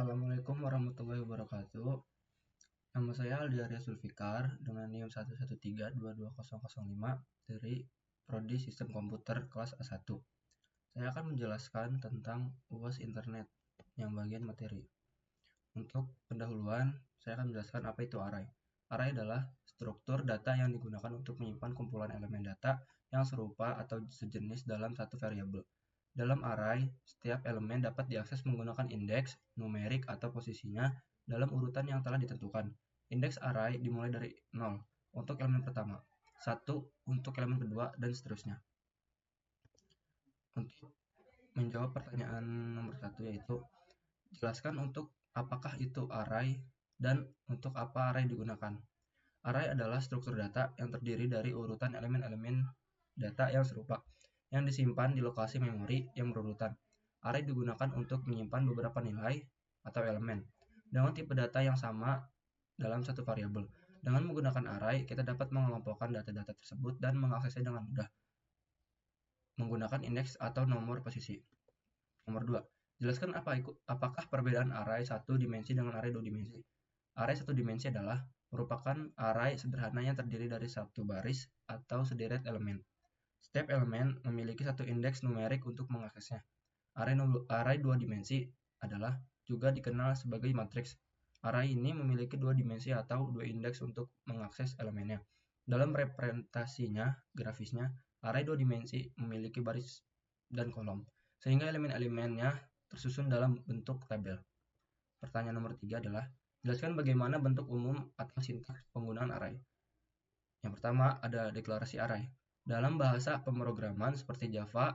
Assalamualaikum warahmatullahi wabarakatuh. Nama saya Aldi Arya Zulfikar dengan NIM 1132205 dari Prodi Sistem Komputer kelas A1. Saya akan menjelaskan tentang UAS Internet yang bagian materi. Untuk pendahuluan, saya akan menjelaskan apa itu array. Array adalah struktur data yang digunakan untuk menyimpan kumpulan elemen data yang serupa atau sejenis dalam satu variabel. Dalam array, setiap elemen dapat diakses menggunakan indeks, numerik, atau posisinya dalam urutan yang telah ditentukan. Indeks array dimulai dari 0 untuk elemen pertama, 1 untuk elemen kedua, dan seterusnya. Untuk menjawab pertanyaan nomor 1 yaitu, jelaskan untuk apakah itu array dan untuk apa array digunakan. Array adalah struktur data yang terdiri dari urutan elemen-elemen data yang serupa, yang disimpan di lokasi memori yang berurutan. Array digunakan untuk menyimpan beberapa nilai atau elemen dengan tipe data yang sama dalam satu variabel. Dengan menggunakan array, kita dapat mengelompokkan data-data tersebut dan mengaksesnya dengan mudah menggunakan indeks atau nomor posisi. Nomor 2. Jelaskan apakah perbedaan array 1 dimensi dengan array 2 dimensi. Array 1 dimensi adalah merupakan array sederhana yang terdiri dari satu baris atau sederet elemen. Setiap elemen memiliki satu indeks numerik untuk mengaksesnya. Array 2 dimensi adalah juga dikenal sebagai matriks. Array ini memiliki 2 dimensi atau 2 indeks untuk mengakses elemennya. Dalam representasinya, grafisnya, array 2 dimensi memiliki baris dan kolom, sehingga elemen-elemennya tersusun dalam bentuk tabel. Pertanyaan nomor 3 adalah, jelaskan bagaimana bentuk umum atau sintaks penggunaan array. Yang pertama ada deklarasi array. Dalam bahasa pemrograman seperti Java,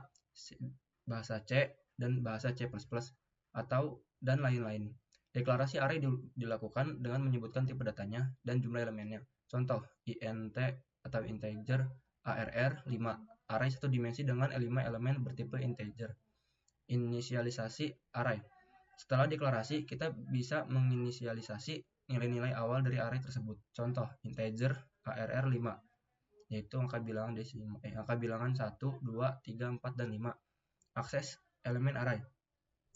bahasa C, dan bahasa C++, dan lain-lain. Deklarasi array dilakukan dengan menyebutkan tipe datanya dan jumlah elemennya. Contoh, int atau integer, arr 5, array satu dimensi dengan 5 elemen bertipe integer. Inisialisasi array. Setelah deklarasi, kita bisa menginisialisasi nilai-nilai awal dari array tersebut. Contoh, integer arr 5, yaitu angka bilangan angka bilangan 1, 2, 3, 4, dan 5. Akses elemen array.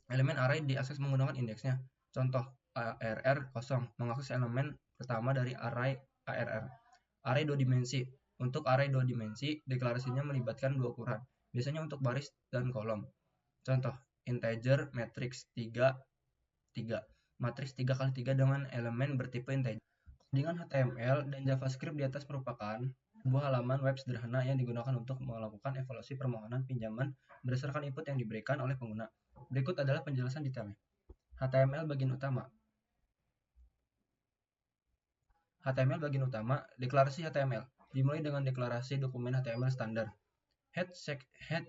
Elemen array diakses menggunakan indeksnya. Contoh, arr 0 mengakses elemen pertama dari array arr. Array 2 dimensi. Untuk array 2 dimensi, deklarasinya melibatkan dua ukuran, biasanya untuk baris dan kolom. Contoh, integer matriks 3, 3. Matriks 3 kali 3 dengan elemen bertipe integer. Codingan HTML dan JavaScript di atas merupakan sebuah halaman web sederhana yang digunakan untuk melakukan evaluasi permohonan pinjaman berdasarkan input yang diberikan oleh pengguna. Berikut adalah penjelasan detailnya. HTML bagian utama. HTML bagian utama, deklarasi HTML. Dimulai dengan deklarasi dokumen HTML standar. Head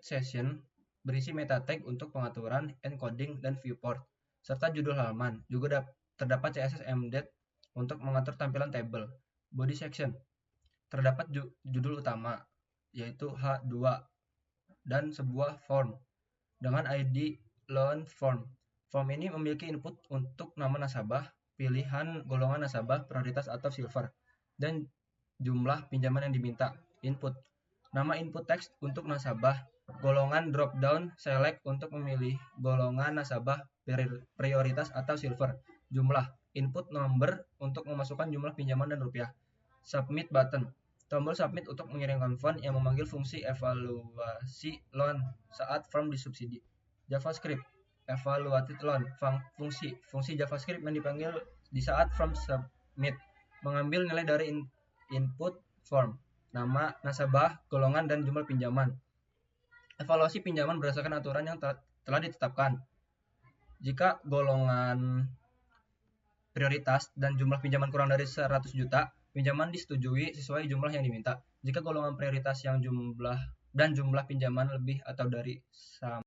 session berisi meta tag untuk pengaturan, encoding, dan viewport, serta judul halaman. Juga terdapat CSS embed untuk mengatur tampilan tabel. Body section. Terdapat judul utama, yaitu H2, dan sebuah form dengan ID loan form. Form ini memiliki input untuk nama nasabah, pilihan golongan nasabah, prioritas atau silver, dan jumlah pinjaman yang diminta. Input. Nama input teks untuk nasabah, golongan drop down select untuk memilih golongan nasabah, prioritas atau silver, jumlah. Input number untuk memasukkan jumlah pinjaman dan rupiah. Submit button. Tombol submit untuk mengirimkan font yang memanggil fungsi evaluasi loan saat form disubsidi. JavaScript. Evaluated loan. Fungsi JavaScript yang dipanggil di saat form submit. Mengambil nilai dari input form, nama nasabah, golongan, dan jumlah pinjaman. Evaluasi pinjaman berdasarkan aturan yang telah ditetapkan. Jika golongan prioritas dan jumlah pinjaman kurang dari 100 juta, pinjaman disetujui sesuai jumlah yang diminta. Jika golongan prioritas yang jumlah pinjaman lebih atau dari